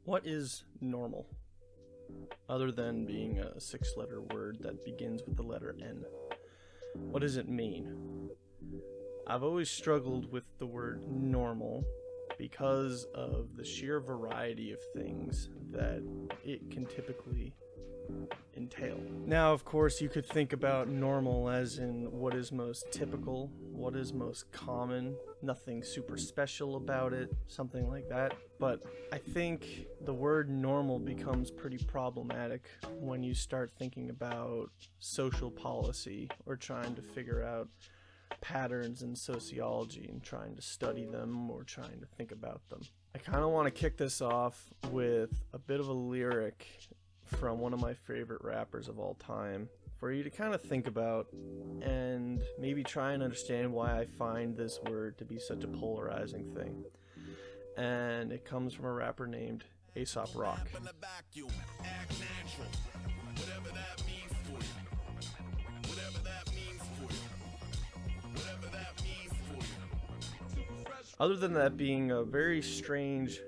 What is normal? Other than being a 6-letter word that begins with the letter N. What does it mean? I've always struggled with the word normal because of the sheer variety of things that it can typically entail. Now, of course, you could think about normal as in what is most typical, what is most common, nothing super special about it, something like that. But I think the word normal becomes pretty problematic when you start thinking about social policy or trying to figure out patterns in sociology and trying to study them or trying to think about them. I kind of want to kick this off with a bit of a lyric from one of my favorite rappers of all time for you to kind of think about and maybe try and understand why I find this word to be such a polarizing thing. And it comes from a rapper named Aesop Rock. Other than that being a very strange,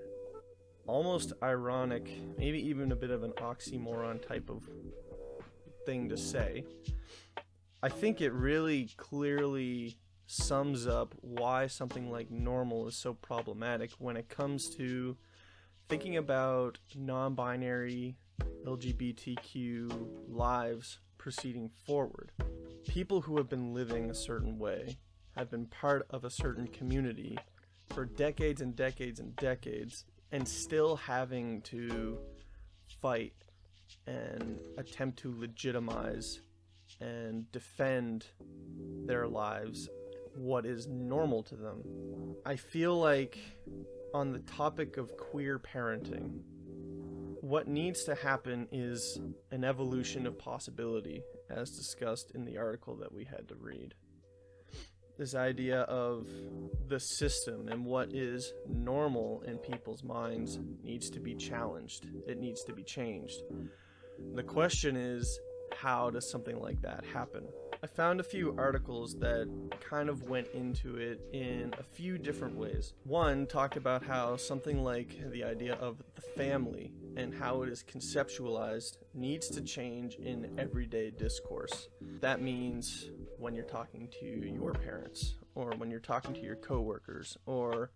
almost ironic, maybe even a bit of an oxymoron type of thing to say, I think it really clearly sums up why something like normal is so problematic when it comes to thinking about non-binary LGBTQ lives proceeding forward. People who have been living a certain way, have been part of a certain community for decades and decades and decades, and still having to fight and attempt to legitimize and defend their lives, what is normal to them. I feel like on the topic of queer parenting, what needs to happen is an evolution of possibility, as discussed in the article that we had to read. This idea of the system and what is normal in people's minds needs to be challenged. It needs to be changed. The question is, how does something like that happen? I found a few articles that kind of went into it in a few different ways. One talked about how something like the idea of the family and how it is conceptualized needs to change in everyday discourse. That means when you're talking to your parents, or when you're talking to your coworkers, or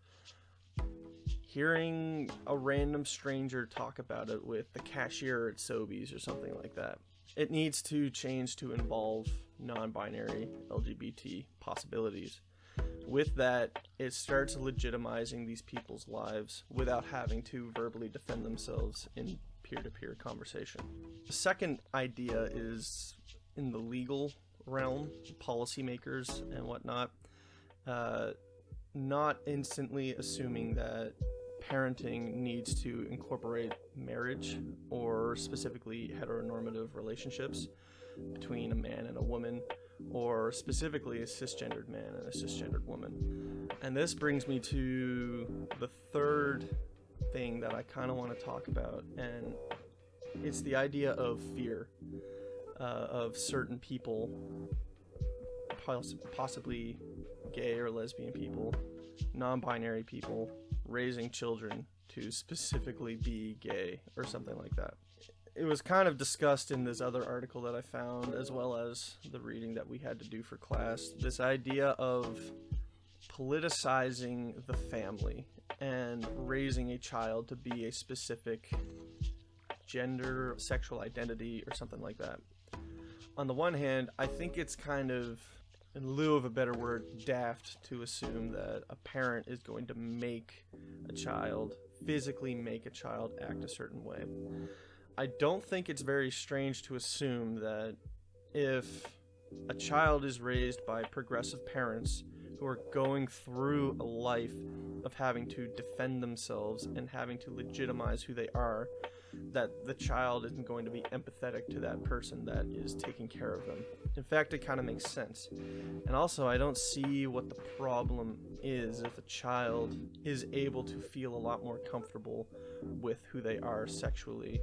hearing a random stranger talk about it with the cashier at Sobeys or something like that. It needs to change to involve non-binary LGBT possibilities. With that, it starts legitimizing these people's lives without having to verbally defend themselves in peer-to-peer conversation. The second idea is in the legal realm, policymakers and whatnot, not instantly assuming that parenting needs to incorporate marriage or specifically heteronormative relationships between a man and a woman, or specifically a cisgendered man and a cisgendered woman. And this brings me to the third thing that I kind of want to talk about, and it's the idea of fear of certain people, possibly gay or lesbian people, non-binary people, raising children to specifically be gay or something like that. It was kind of discussed in this other article that I found, as well as the reading that we had to do for class, this idea of politicizing the family and raising a child to be a specific gender, sexual identity, or something like that. On the one hand, I think it's kind of, in lieu of a better word, daft to assume that a parent is going to make a child, physically make a child act a certain way. I don't think it's very strange to assume that if a child is raised by progressive parents who are going through a life of having to defend themselves and having to legitimize who they are, that the child isn't going to be empathetic to that person that is taking care of them. In fact, it kind of makes sense. And also, I don't see what the problem is if a child is able to feel a lot more comfortable with who they are sexually,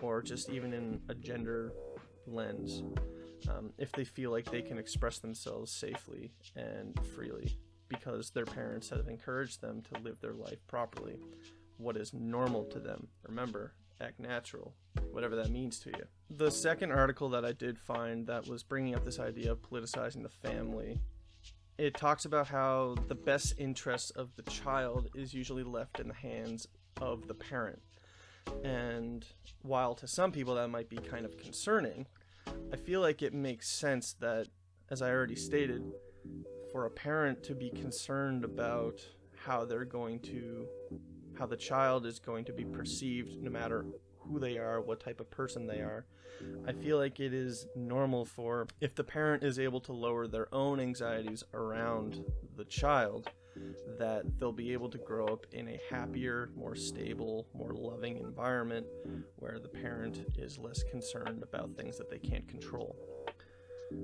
or just even in a gender lens, if they feel like they can express themselves safely and freely because their parents have encouraged them to live their life properly. what is normal to them. Remember, act natural, whatever that means to you. The second article that I did find that was bringing up this idea of politicizing the family, it talks about how the best interests of the child is usually left in the hands of the parent. And while to some people that might be kind of concerning, I feel like it makes sense that, as I already stated, for a parent to be concerned about how the child is going to be perceived no matter who they are, what type of person they are. I feel like it is normal for, if the parent is able to lower their own anxieties around the child, that they'll be able to grow up in a happier, more stable, more loving environment where the parent is less concerned about things that they can't control.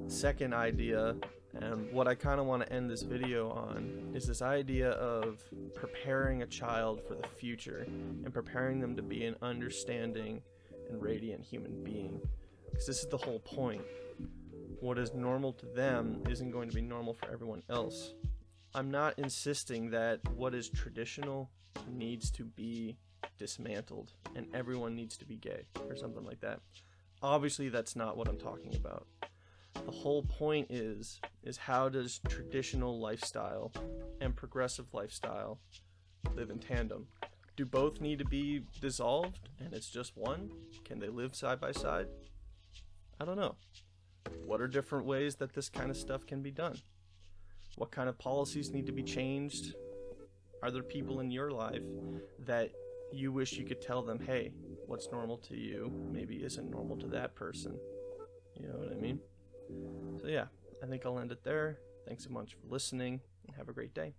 Second idea, and what I kind of want to end this video on, is this idea of preparing a child for the future and preparing them to be an understanding and radiant human being. Because this is the whole point. What is normal to them isn't going to be normal for everyone else. I'm not insisting that what is traditional needs to be dismantled and everyone needs to be gay or something like that. Obviously, that's not what I'm talking about. The whole point is how does traditional lifestyle and progressive lifestyle live in tandem? Do both need to be dissolved and it's just one? Can they live side by side? I don't know. What are different ways that this kind of stuff can be done? What kind of policies need to be changed? Are there people in your life that you wish you could tell them, hey, what's normal to you maybe isn't normal to that person? You know what I mean? So yeah, I think I'll end it there. Thanks so much for listening and have a great day.